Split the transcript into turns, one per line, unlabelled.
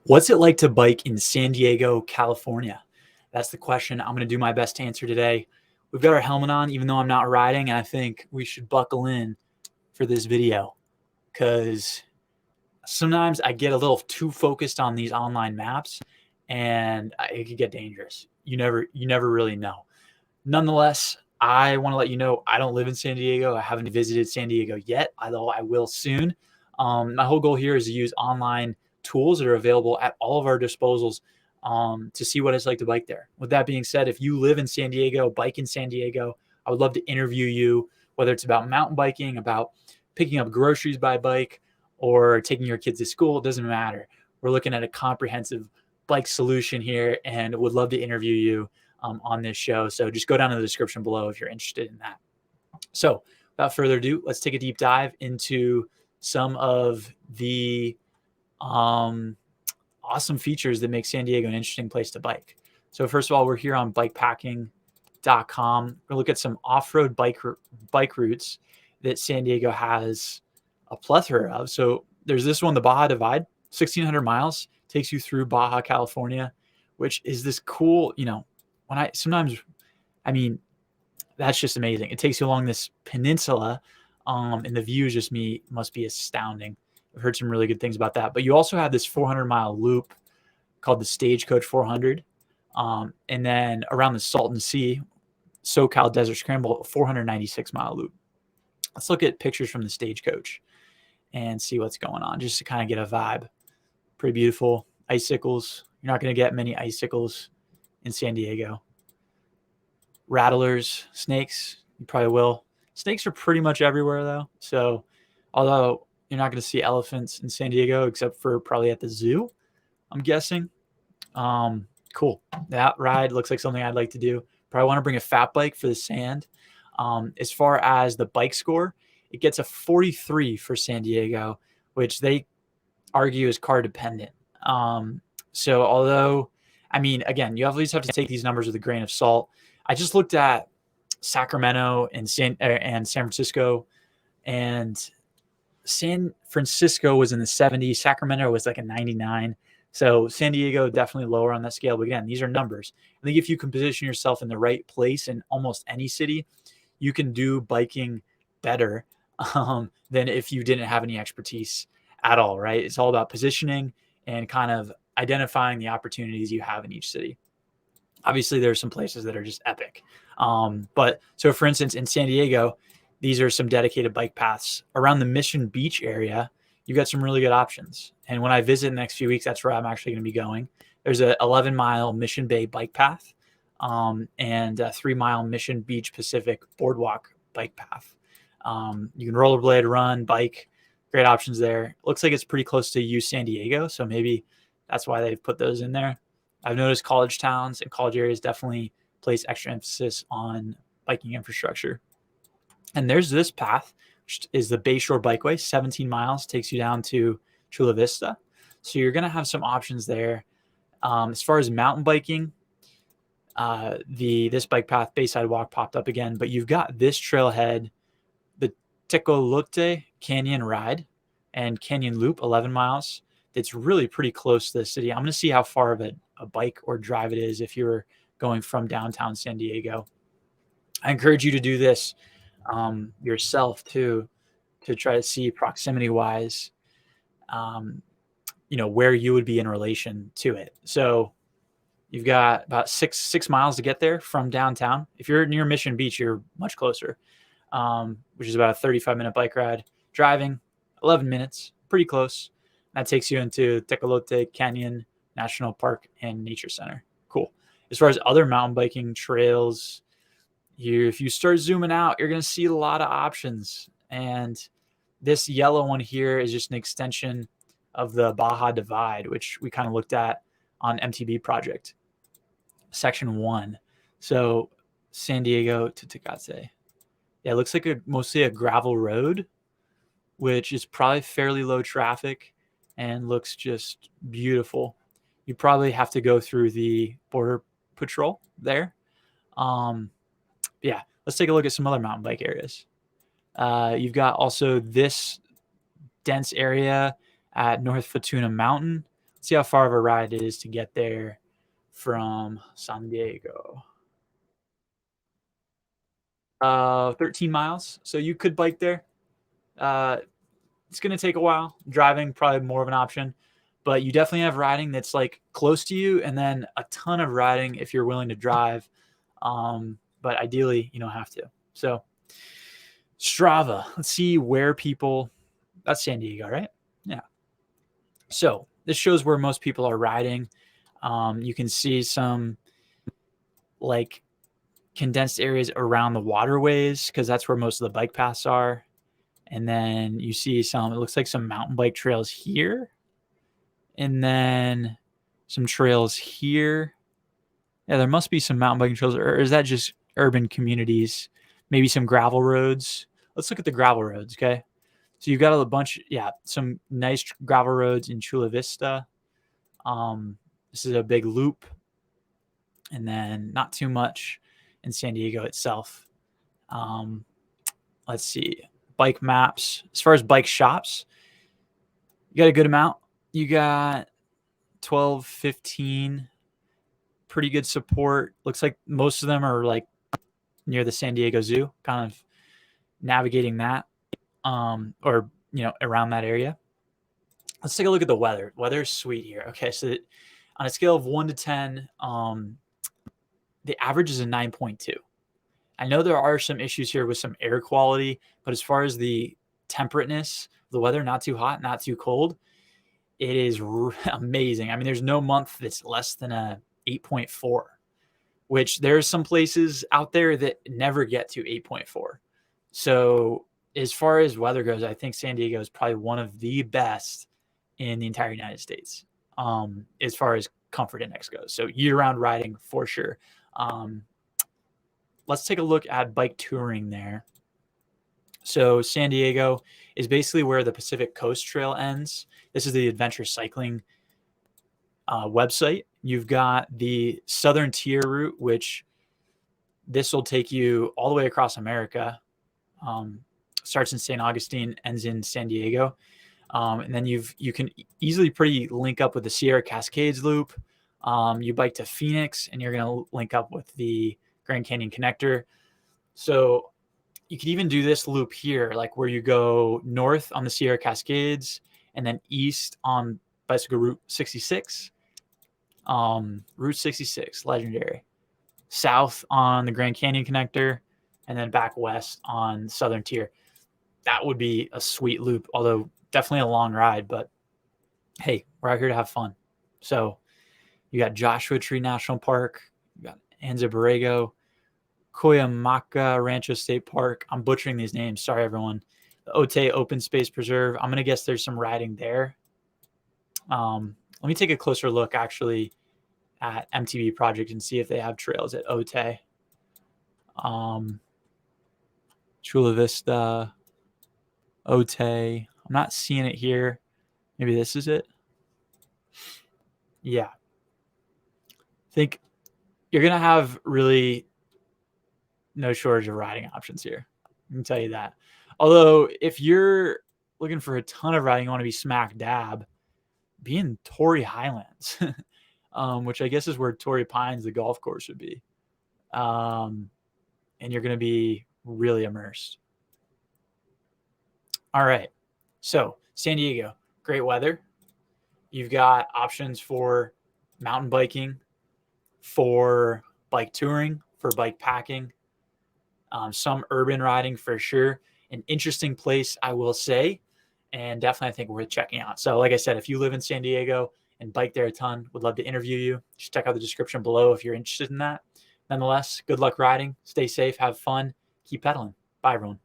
What's it like to bike in San Diego, California? That's the question I'm going to do my best to answer today. We've got our helmet on, even though I'm not riding, and I think we should buckle in for this video because sometimes I get a little too focused on these online maps and it could get dangerous. You never really know. Nonetheless, I want to let you know I don't live in San Diego. I haven't visited San Diego yet, although I will soon. My whole goal here is to use online tools that are available at all of our disposals to see what it's like to bike there. With that being said, if you live in San Diego, bike in San Diego, I would love to interview you, whether it's about mountain biking, about picking up groceries by bike, or taking your kids to school. It doesn't matter. We're looking at a comprehensive bike solution here and would love to interview you on this show. So just go down to the description below if you're interested in that. So without further ado, let's take a deep dive into some of the awesome features that make San Diego an interesting place to bike. So first of all, we're here on bikepacking.com. We'll look at some off-road bike routes that San Diego has a plethora of. So there's this one, the Baja Divide, 1,600 miles, takes you through Baja, California, which is this cool, that's just amazing. It takes you along this peninsula, and the views must be astounding. I've heard some really good things about that. But you also have this 400-mile loop called the Stagecoach 400, and then around the Salton Sea, SoCal Desert Scramble, a 496-mile loop. Let's look at pictures from the Stagecoach and see what's going on, just to kind of get a vibe. Pretty beautiful. Icicles. You're not going to get many icicles in San Diego. Rattlers, snakes, you probably will. Snakes are pretty much everywhere, though. So, although you're not going to see elephants in San Diego, except for probably at the zoo, I'm guessing. Cool. That ride looks like something I'd like to do. Probably want to bring a fat bike for the sand. As far as the bike score, it gets a 43 for San Diego, which they argue is car dependent. So although, again, you always have to take these numbers with a grain of salt. I just looked at Sacramento and San Francisco, and San Francisco was in the 70s. Sacramento was like a 99. So San Diego definitely lower on that scale. But again, these are numbers. I think if you can position yourself in the right place in almost any city, you can do biking better than if you didn't have any expertise at all, right? It's all about positioning and kind of identifying the opportunities you have in each city. Obviously, there are some places that are just epic. But so, for instance, in San Diego, these are some dedicated bike paths. Around the Mission Beach area, you've got some really good options. And when I visit in the next few weeks, that's where I'm actually going to be going. There's a 11-mile Mission Bay bike path and a 3-mile Mission Beach Pacific boardwalk bike path. You can rollerblade, run, bike. Great options there. Looks like it's pretty close to U San Diego, so maybe that's why they've put those in there. I've noticed college towns and college areas definitely place extra emphasis on biking infrastructure. And there's this path, which is the Bayshore Bikeway, 17 miles, takes you down to Chula Vista. So you're going to have some options there. As far as mountain biking, this bike path, Bayside Walk, popped up again, but you've got this trailhead, the Tecolote Canyon Ride and Canyon Loop, 11 miles. It's really pretty close to the city. I'm going to see how far of a bike or drive it is if you're going from downtown San Diego. I encourage you to do this yourself too, to try to see proximity wise, where you would be in relation to it. So you've got about six miles to get there from downtown. If you're near Mission Beach, you're much closer, which is about a 35-minute bike ride. Driving, 11 minutes, pretty close. That takes you into Tecolote Canyon National Park and Nature Center. Cool. As far as other mountain biking trails, if you start zooming out, you're going to see a lot of options. And this yellow one here is just an extension of the Baja Divide, which we kind of looked at on MTB project, section 1. So San Diego to Tecate. Yeah, it looks like mostly a gravel road, which is probably fairly low traffic and looks just beautiful. You probably have to go through the border patrol there. Yeah, let's take a look at some other mountain bike areas. You've got also this dense area at North Futuna Mountain, Let's see how far of a ride it is to get there from San Diego. 13 miles. So you could bike there. It's going to take a while. Driving, probably more of an option. But you definitely have riding that's like close to you, and then a ton of riding if you're willing to drive. But ideally, you don't have to. So Strava, let's see where people, that's San Diego, right? Yeah. So this shows where most people are riding. You can see some like condensed areas around the waterways because that's where most of the bike paths are. And then you see some, it looks like some mountain bike trails here. And then some trails here. Yeah, there must be some mountain biking trails, or is that just urban communities? Maybe some gravel roads. Let's look at the gravel roads, okay? So you've got a bunch, some nice gravel roads in Chula Vista. This is a big loop. And then not too much in San Diego itself. Let's see. Bike maps. As far as bike shops, you got a good amount. You got 12, 15. Pretty good support. Looks like most of them are like near the San Diego Zoo, kind of navigating that, or around that area. Let's take a look at the weather. Weather's sweet here. Okay, so on a scale of 1 to 10, the average is a 9.2. I know there are some issues here with some air quality, but as far as the temperateness, the weather, not too hot, not too cold, it is amazing. I mean, there's no month that's less than a 8.4, which there's some places out there that never get to 8.4. So as far as weather goes, I think San Diego is probably one of the best in the entire United States, as far as comfort index goes. So year-round riding for sure. Let's take a look at bike touring there. So San Diego is basically where the Pacific Coast Trail ends. This is the adventure cycling website. You've got the Southern Tier route, which this will take you all the way across America. Starts in St. Augustine, ends in San Diego. And then you can easily pretty link up with the Sierra Cascades loop. You bike to Phoenix, and you're going to link up with the Grand Canyon connector. So you could even do this loop here, like where you go north on the Sierra Cascades and then east on bicycle route 66. Route 66, legendary. South on the Grand Canyon connector, and then back west on Southern Tier. That would be a sweet loop, although definitely a long ride, but hey, we're out here to have fun. So you got Joshua Tree National Park, you got Anza Borrego, Cuyamaca Rancho State Park. I'm butchering these names. Sorry, everyone. The Otay Open Space Preserve. I'm going to guess there's some riding there. Let me take a closer look, actually, at MTB Project and see if they have trails at Otay. Chula Vista, Otay. I'm not seeing it here. Maybe this is it. Yeah. I think you're going to have really no shortage of riding options here. I can tell you that. Although if you're looking for a ton of riding, you want to be smack dab, be in Torrey Highlands, which I guess is where Torrey Pines, the golf course, would be. And you're going to be really immersed. All right. So San Diego, great weather. You've got options for mountain biking, for bike touring, for bike packing, some urban riding for sure. An interesting place, I will say, and definitely I think worth checking out. So like I said, if you live in San Diego and bike there a ton, would love to interview you. Just check out the description below if you're interested in that. Nonetheless, good luck riding. Stay safe. Have fun. Keep pedaling. Bye, everyone.